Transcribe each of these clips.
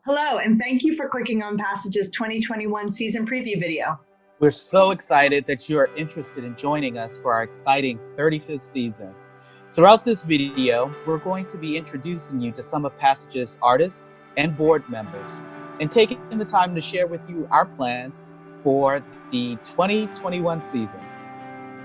Hello, and thank you for clicking on Passage's 2021 season preview video. We're so excited that you are interested in joining us for our exciting 35th season. Throughout this video, we're going to be introducing you to some of Passage's artists and board members, and taking the time to share with you our plans for the 2021 season.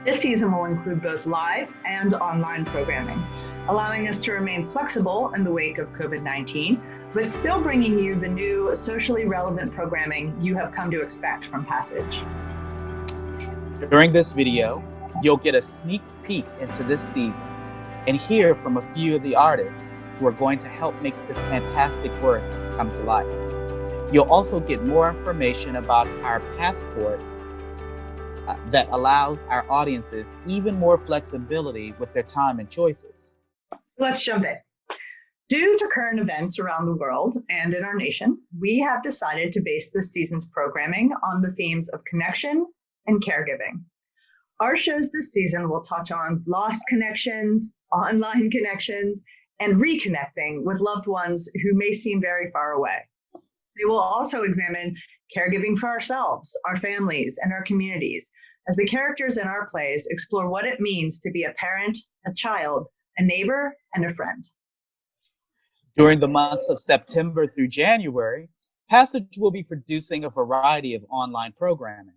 This season will include both live and online programming, allowing us to remain flexible in the wake of COVID-19, but still bringing you the new socially relevant programming you have come to expect from Passage. During this video, you'll get a sneak peek into this season and hear from a few of the artists who are going to help make this fantastic work come to life. You'll also get more information about our passport that allows our audiences even more flexibility with their time and choices. Let's jump in. Due to current events around the world and in our nation, we have decided to base this season's programming on the themes of connection and caregiving. Our shows this season will touch on lost connections, online connections, and reconnecting with loved ones who may seem very far away. They will also examine caregiving for ourselves, our families, and our communities, as the characters in our plays explore what it means to be a parent, a child, a neighbor, and a friend. During the months of September through January, Passage will be producing a variety of online programming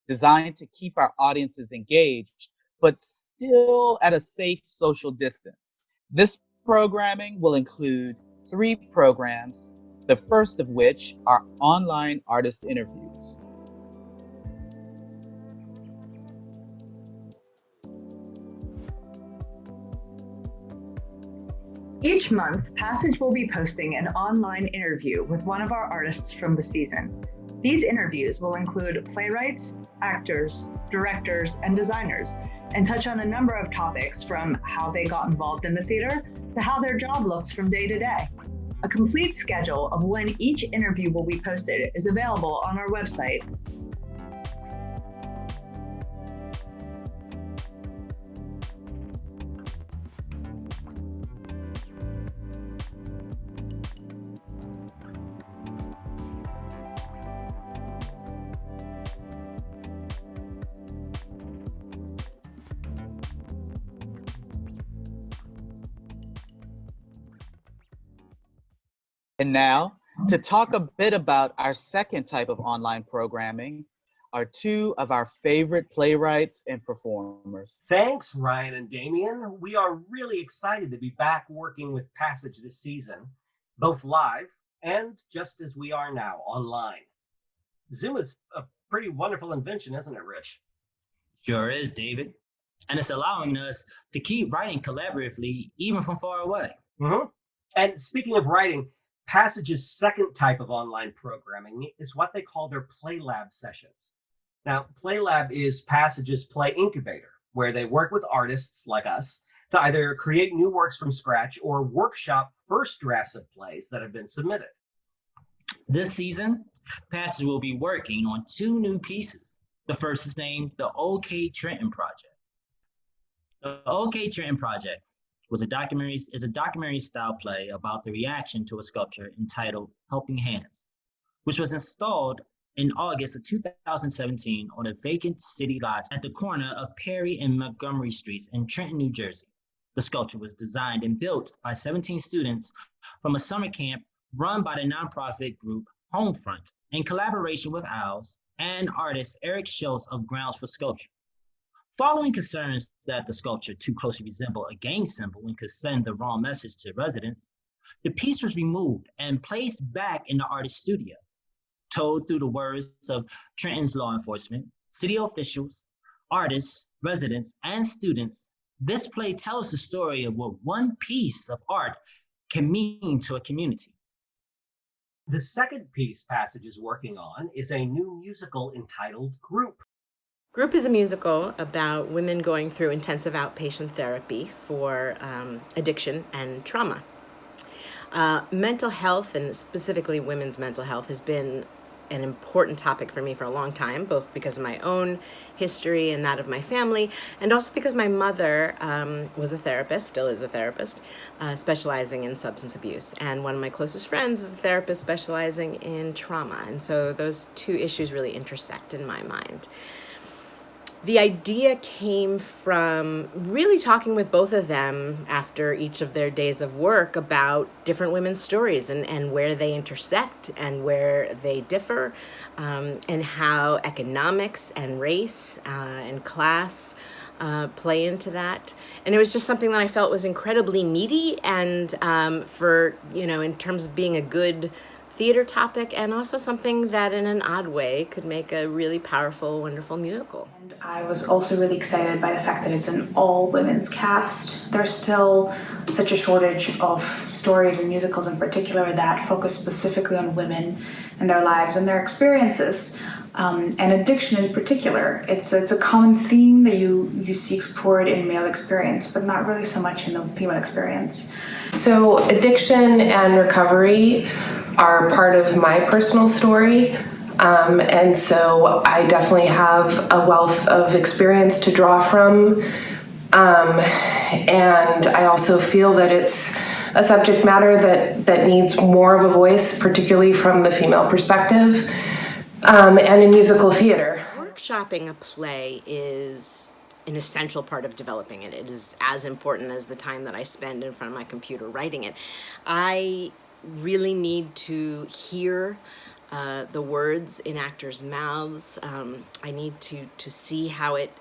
designed to keep our audiences engaged, but still at a safe social distance. This programming will include 3 programs, the first of which are online artist interviews. Each month, Passage will be posting an online interview with one of our artists from the season. These interviews will include playwrights, actors, directors, and designers, and touch on a number of topics from how they got involved in the theater to how their job looks from day to day. A complete schedule of when each interview will be posted is available on our website. And now, to talk a bit about our second type of online programming, are 2 of our favorite playwrights and performers. Thanks, Ryan and Damien. We are really excited to be back working with Passage this season, both live and just as we are now, online. Zoom is a pretty wonderful invention, isn't it, Rich? Sure is, David. And it's allowing us to keep writing collaboratively, even from far away. And speaking of writing, Passage's second type of online programming is what they call their Play Lab sessions. Now, Play Lab is Passage's play incubator, where they work with artists like us to either create new works from scratch or workshop first drafts of plays that have been submitted. This season, Passage will be working on 2 new pieces. The first is named the OK Trenton Project. The OK Trenton Project is a documentary style play about the reaction to a sculpture entitled Helping Hands, which was installed in August of 2017 on a vacant city lot at the corner of Perry and Montgomery Streets in Trenton, New Jersey. The sculpture was designed and built by 17 students from a summer camp run by the nonprofit group Homefront in collaboration with OWLS and artist Eric Schultz of Grounds for Sculpture. Following concerns that the sculpture too closely resembled a gang symbol and could send the wrong message to residents, the piece was removed and placed back in the artist's studio. Told through the words of Trenton's law enforcement, city officials, artists, residents, and students, this play tells the story of what one piece of art can mean to a community. The second piece Passage is working on is a new musical entitled Group. Group is a musical about women going through intensive outpatient therapy for addiction and trauma. Mental health, and specifically women's mental health, has been an important topic for me for a long time, both because of my own history and that of my family, and also because my mother was a therapist, still is a therapist, specializing in substance abuse. And one of my closest friends is a therapist specializing in trauma. And so those two issues really intersect in my mind. The idea came from really talking with both of them after each of their days of work about different women's stories and where they intersect and where they differ, and how economics and race and class play into that. And it was just something that I felt was incredibly meaty and in terms of being a good theater topic, and also something that in an odd way could make a really powerful, wonderful musical. And I was also really excited by the fact that it's an all women's cast. There's still such a shortage of stories and musicals in particular that focus specifically on women and their lives and their experiences. And addiction in particular, it's a common theme that you see explored in male experience, but not really so much in the female experience. So addiction and recovery are part of my personal story. And so I definitely have a wealth of experience to draw from. And I also feel that it's a subject matter that needs more of a voice, particularly from the female perspective, and in musical theater. Workshopping a play is an essential part of developing it. It is as important as the time that I spend in front of my computer writing it. I really need to hear the words in actors' mouths. I need to see how it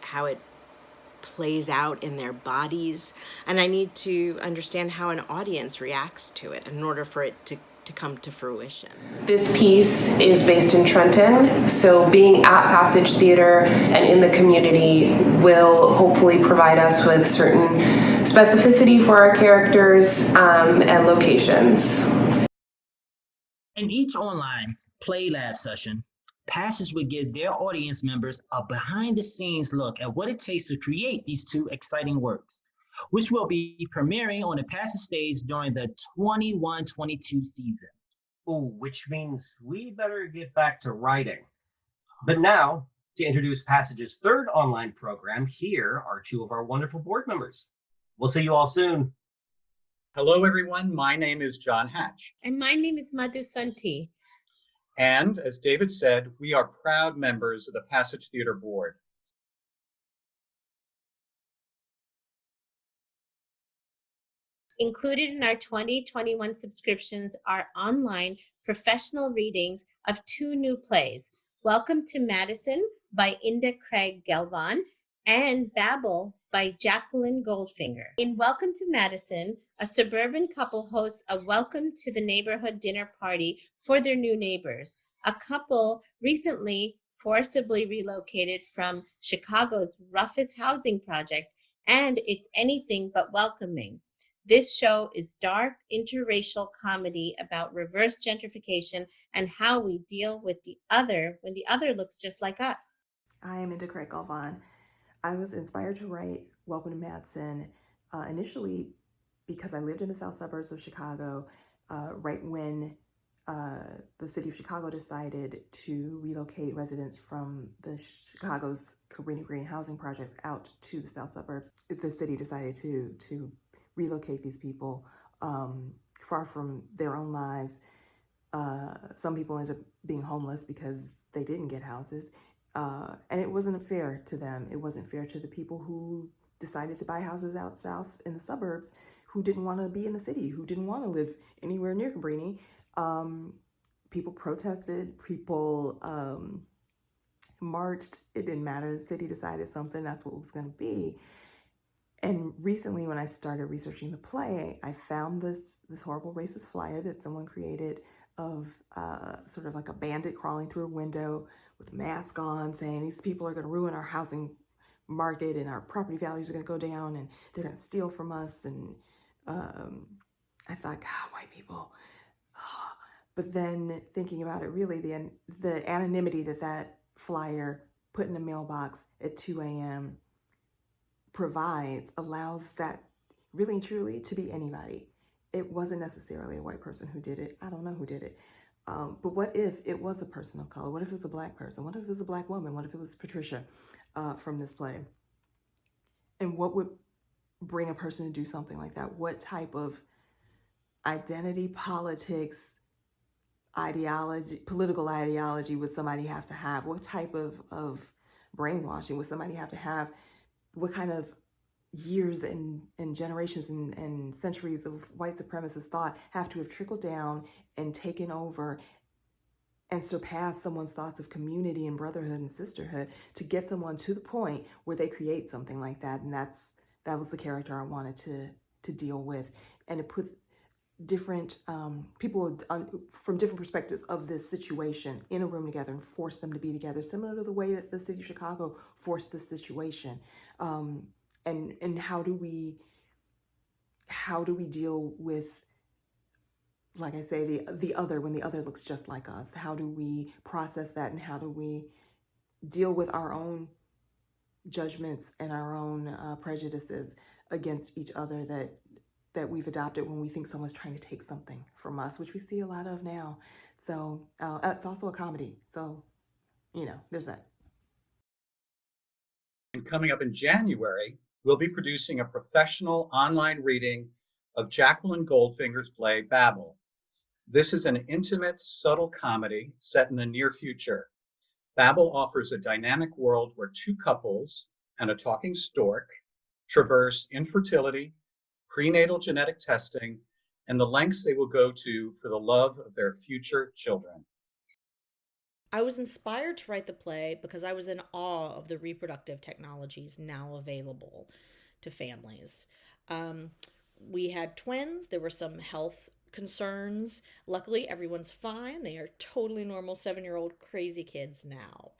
plays out in their bodies, and I need to understand how an audience reacts to it in order for it to come to fruition. This piece is based in Trenton, so being at Passage Theater and in the community will hopefully provide us with certain specificity for our characters and locations. In each online Play Lab session, Passage would give their audience members a behind-the-scenes look at what it takes to create these two exciting works, which will be premiering on the Passage stage during the 21-22 season. Oh, which means we better get back to writing. But now, to introduce Passage's third online program, here are two of our wonderful board members. We'll see you all soon. Hello, everyone. My name is John Hatch. And my name is Madhu Santi. And as David said, we are proud members of the Passage Theater Board. Included in our 2021 subscriptions are online professional readings of two new plays, Welcome to Madison by Inda Craig Gelvan and Babel by Jacqueline Goldfinger. In Welcome to Madison, a suburban couple hosts a welcome to the neighborhood dinner party for their new neighbors. A couple recently forcibly relocated from Chicago's roughest housing project, and it's anything but welcoming. This show is dark, interracial comedy about reverse gentrification and how we deal with the other when the other looks just like us. I am Inda Craig Galvan. I was inspired to write Welcome to Madison initially because I lived in the south suburbs of Chicago right when the city of Chicago decided to relocate residents from the Chicago's Cabrini Green housing projects out to the south suburbs. The city decided to relocate these people far from their own lives. Some people ended up being homeless because they didn't get houses. And it wasn't fair to them. It wasn't fair to the people who decided to buy houses out south in the suburbs, who didn't want to be in the city, who didn't want to live anywhere near Cabrini. People protested, people marched. It didn't matter. The city decided something, that's what it was going to be. And recently, when I started researching the play, I found this horrible racist flyer that someone created of sort of like a bandit crawling through a window with a mask on, saying these people are going to ruin our housing market and our property values are going to go down and they're going to steal from us. And I thought, God, white people. But then thinking about it, really, the anonymity that flyer put in a mailbox at 2 a.m. allows that really and truly to be anybody. It wasn't necessarily a white person who did it. I don't know who did it. But what if it was a person of color? What if it was a Black person? What if it was a Black woman? What if it was Patricia from this play? And what would bring a person to do something like that? What type of identity, politics, ideology, political ideology would somebody have to have? What type of brainwashing would somebody have to have? What kind of years and generations and centuries of white supremacist thought have to have trickled down and taken over and surpassed someone's thoughts of community and brotherhood and sisterhood to get someone to the point where they create something like that? And that was the character I wanted to deal with, and to put different people from different perspectives of this situation in a room together and force them to be together, similar to the way that the city of Chicago forced this situation. And how do we deal with, like I say, the other, when the other looks just like us? How do we process that, and how do we deal with our own judgments and our own prejudices against each other that we've adopted when we think someone's trying to take something from us, which we see a lot of now. So it's also a comedy. So, there's that. And coming up in January, we'll be producing a professional online reading of Jacqueline Goldfinger's play, Babel. This is an intimate, subtle comedy set in the near future. Babel offers a dynamic world where two couples and a talking stork traverse infertility, prenatal genetic testing, and the lengths they will go to for the love of their future children. I was inspired to write the play because I was in awe of the reproductive technologies now available to families. We had twins. There were some health concerns. Luckily, everyone's fine. They are totally normal 7-year-old crazy kids now.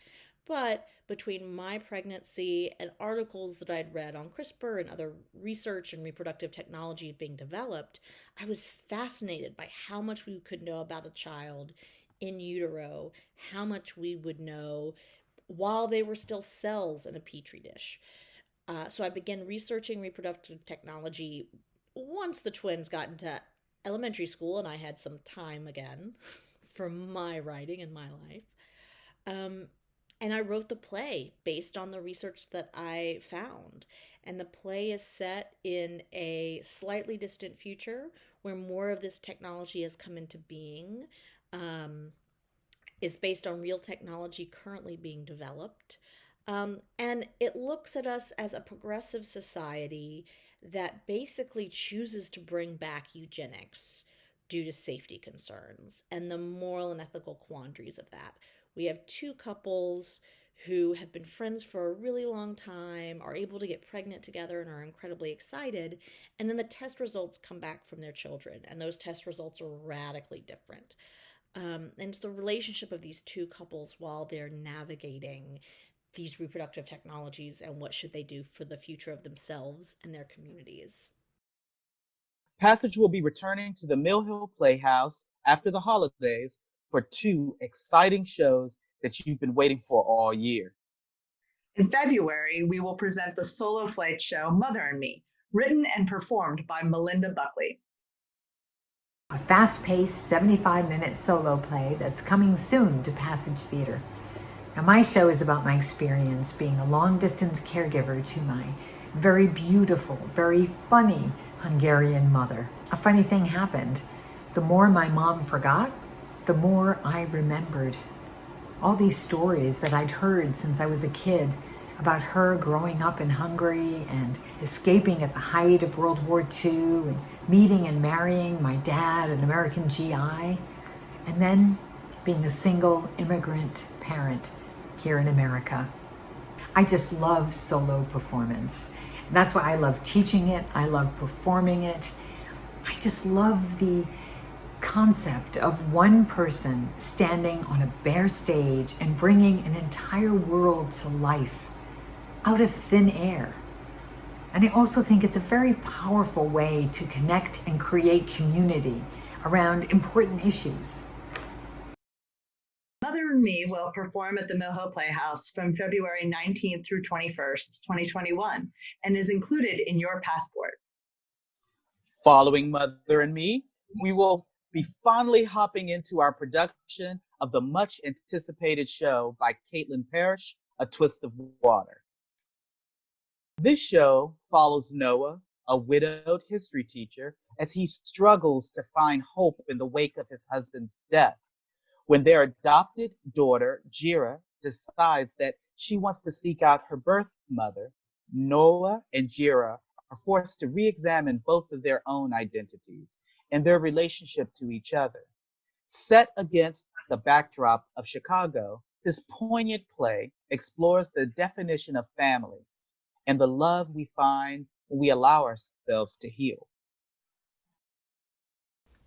But between my pregnancy and articles that I'd read on CRISPR and other research and reproductive technology being developed, I was fascinated by how much we could know about a child in utero, how much we would know while they were still cells in a petri dish. So I began researching reproductive technology once the twins got into elementary school and I had some time again for my writing and my life. And I wrote the play based on the research that I found. And the play is set in a slightly distant future where more of this technology has come into being. Is based on real technology currently being developed. And it looks at us as a progressive society that basically chooses to bring back eugenics due to safety concerns and the moral and ethical quandaries of that. We have two couples who have been friends for a really long time, are able to get pregnant together and are incredibly excited. And then the test results come back from their children, and those test results are radically different. And it's the relationship of these two couples while they're navigating these reproductive technologies and what should they do for the future of themselves and their communities. Passage will be returning to the Mill Hill Playhouse after the holidays for 2 exciting shows that you've been waiting for all year. In February, we will present the solo flight show Mother and Me, written and performed by Melinda Buckley. A fast-paced 75-minute solo play that's coming soon to Passage Theater. Now, my show is about my experience being a long-distance caregiver to my very beautiful, very funny Hungarian mother. A funny thing happened. The more my mom forgot, the more I remembered. All these stories that I'd heard since I was a kid about her growing up in Hungary and escaping at the height of World War II and meeting and marrying my dad, an American GI, and then being a single immigrant parent here in America. I just love solo performance. That's why I love teaching it. I love performing it. I just love the concept of one person standing on a bare stage and bringing an entire world to life out of thin air. And I also think it's a very powerful way to connect and create community around important issues. Mother and Me will perform at the Mill Hill Playhouse from February 19th through 21st, 2021, and is included in your passport. Following Mother and Me, we will be fondly hopping into our production of the much anticipated show by Caitlin Parrish, A Twist of Water. This show follows Noah, a widowed history teacher, as he struggles to find hope in the wake of his husband's death. When their adopted daughter, Jira, decides that she wants to seek out her birth mother, Noah and Jira are forced to re-examine both of their own identities and their relationship to each other. Set against the backdrop of Chicago, this poignant play explores the definition of family and the love we find when we allow ourselves to heal.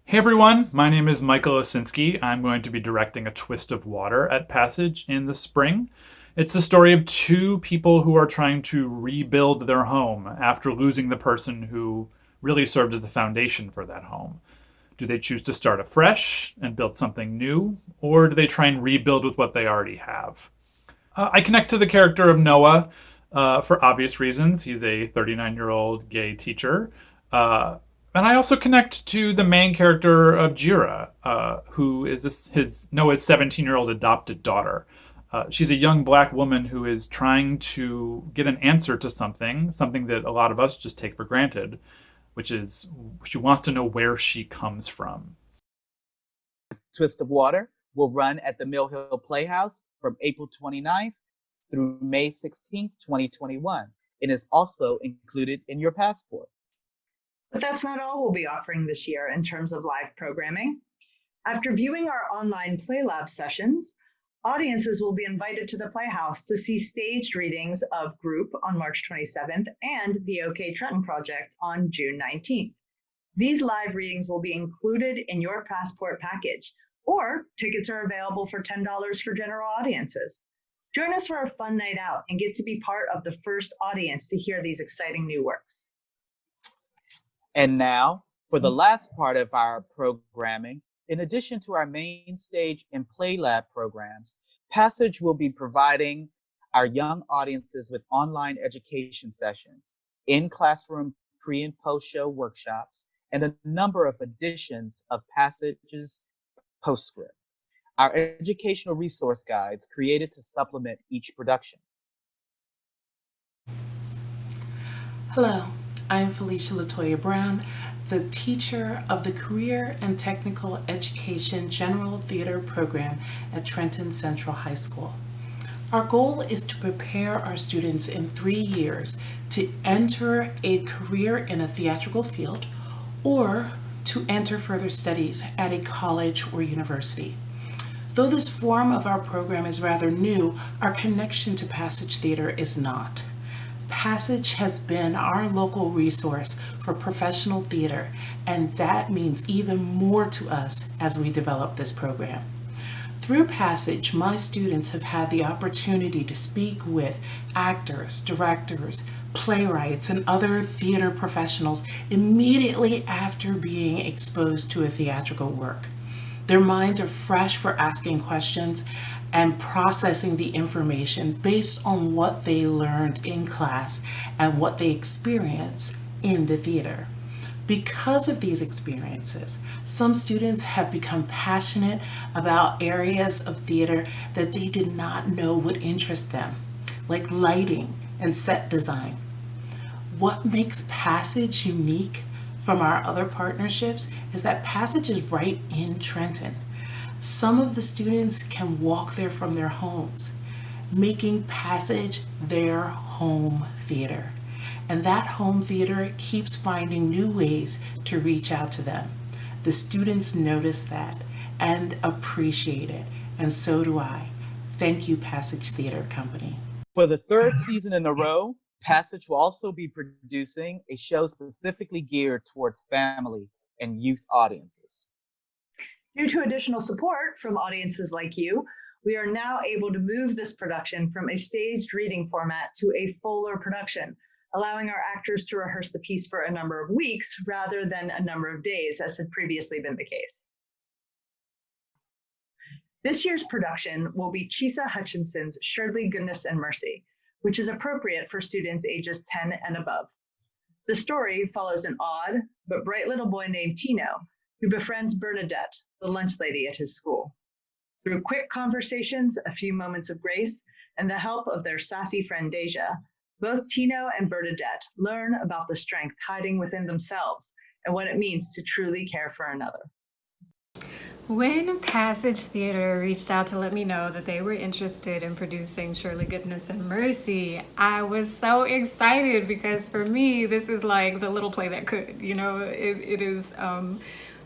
Hey everyone, my name is Michael Osinski. I'm going to be directing A Twist of Water at Passage in the spring. It's the story of two people who are trying to rebuild their home after losing the person who really served as the foundation for that home. Do they choose to start afresh and build something new, or do they try and rebuild with what they already have? I connect to the character of Noah for obvious reasons. He's a 39-year-old gay teacher. And I also connect to the main character of Jira, who is Noah's 17-year-old adopted daughter. She's a young black woman who is trying to get an answer to something that a lot of us just take for granted, which is she wants to know where she comes from. Twist of Water will run at the Mill Hill Playhouse from April 29th through May 16th, 2021, and is also included in your passport. But that's not all we'll be offering this year in terms of live programming. After viewing our online Play Lab sessions, audiences will be invited to the Playhouse to see staged readings of Group on March 27th and the OK Trenton Project on June 19th. These live readings will be included in your passport package, or tickets are available for $10 for general audiences. Join us for a fun night out and get to be part of the first audience to hear these exciting new works. And now, for the last part of our programming, in addition to our main stage and Play Lab programs, Passage will be providing our young audiences with online education sessions, in-classroom pre- and post-show workshops, and a number of editions of Passage's postscript, our educational resource guides created to supplement each production. Hello, I'm Felicia Latoya Brown, the teacher of the Career and Technical Education General Theater program at Trenton Central High School. Our goal is to prepare our students in 3 years to enter a career in a theatrical field or to enter further studies at a college or university. Though this form of our program is rather new, our connection to Passage Theater is not. Passage has been our local resource for professional theater, and that means even more to us as we develop this program. Through Passage, my students have had the opportunity to speak with actors, directors, playwrights, and other theater professionals immediately after being exposed to a theatrical work. Their minds are fresh for asking questions and processing the information based on what they learned in class and what they experienced in the theater. Because of these experiences, some students have become passionate about areas of theater that they did not know would interest them, like lighting and set design. What makes Passage unique from our other partnerships is that Passage is right in Trenton. Some of the students can walk there from their homes, making Passage their home theater. And that home theater keeps finding new ways to reach out to them. The students notice that and appreciate it, and so do I. Thank you, Passage Theater Company. For the third season in a row, Passage will also be producing a show specifically geared towards family and youth audiences. Due to additional support from audiences like you, we are now able to move this production from a staged reading format to a fuller production, allowing our actors to rehearse the piece for a number of weeks rather than a number of days, as had previously been the case. This year's production will be Chisa Hutchinson's Surely Goodness and Mercy, which is appropriate for students ages 10 and above. The story follows an odd but bright little boy named Tino, who befriends Bernadette, the lunch lady at his school. Through quick conversations, a few moments of grace, and the help of their sassy friend Deja, both Tino and Bernadette learn about the strength hiding within themselves and what it means to truly care for another. When Passage Theater reached out to let me know that they were interested in producing Surely Goodness and Mercy, I was so excited because for me, this is like the little play that could, it is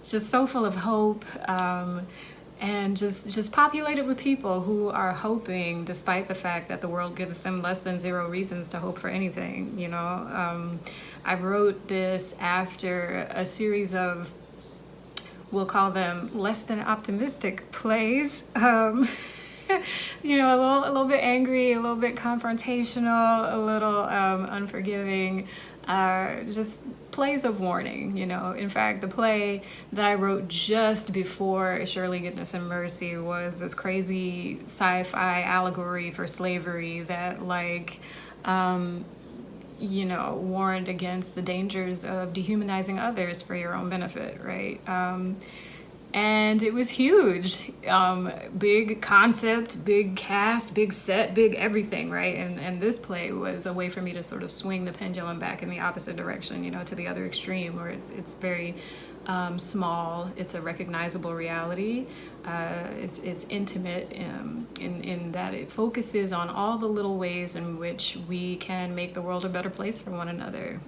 just so full of hope and just populated with people who are hoping despite the fact that the world gives them less than 0 reasons to hope for anything, I wrote this after a series of, we'll call them less than optimistic plays. A little bit angry, a little bit confrontational, a little unforgiving, just plays of warning, In fact, the play that I wrote just before Surely Goodness and Mercy was this crazy sci-fi allegory for slavery that warned against the dangers of dehumanizing others for your own benefit, right? And it was huge. Big concept, big cast, big set, big everything, right? And this play was a way for me to sort of swing the pendulum back in the opposite direction, to the other extreme, where it's very small, it's a recognizable reality, it's intimate in that it focuses on all the little ways in which we can make the world a better place for one another,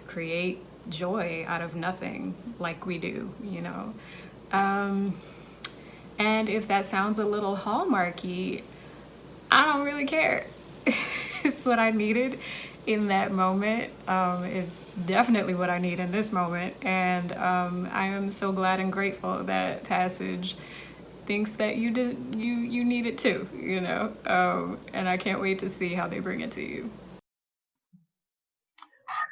create joy out of nothing like we do, and if that sounds a little Hallmarky, I don't really care. It's what I needed in that moment. It's definitely what I need in this moment, and I am so glad and grateful that Passage thinks that you need it too, and I can't wait to see how they bring it to you.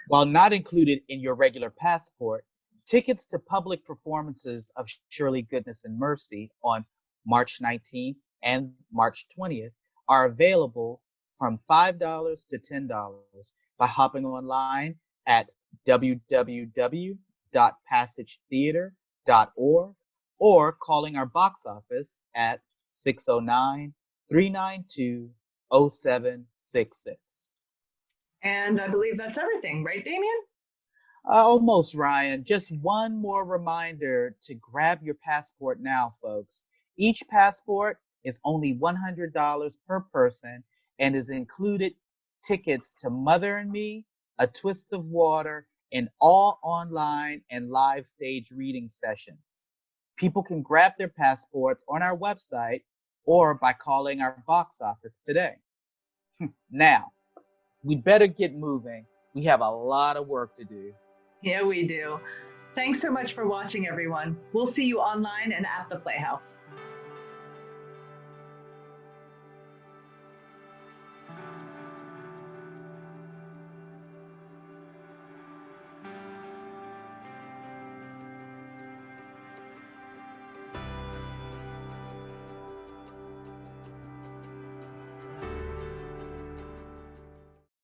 While not included in your regular passport, tickets to public performances of Surely Goodness and Mercy on March 19th and March 20th are available from $5 to $10 by hopping online at www.passagetheater.org or calling our box office at 609-392-0766. And I believe that's everything, right, Damien? Almost, Ryan. Just one more reminder to grab your passport now, folks. Each passport is only $100 per person and is included tickets to Mother and Me, A Twist of Water, and all online and live stage reading sessions. People can grab their passports on our website or by calling our box office today. Now, we'd better get moving. We have a lot of work to do. Yeah, we do. Thanks so much for watching, everyone. We'll see you online and at the Playhouse.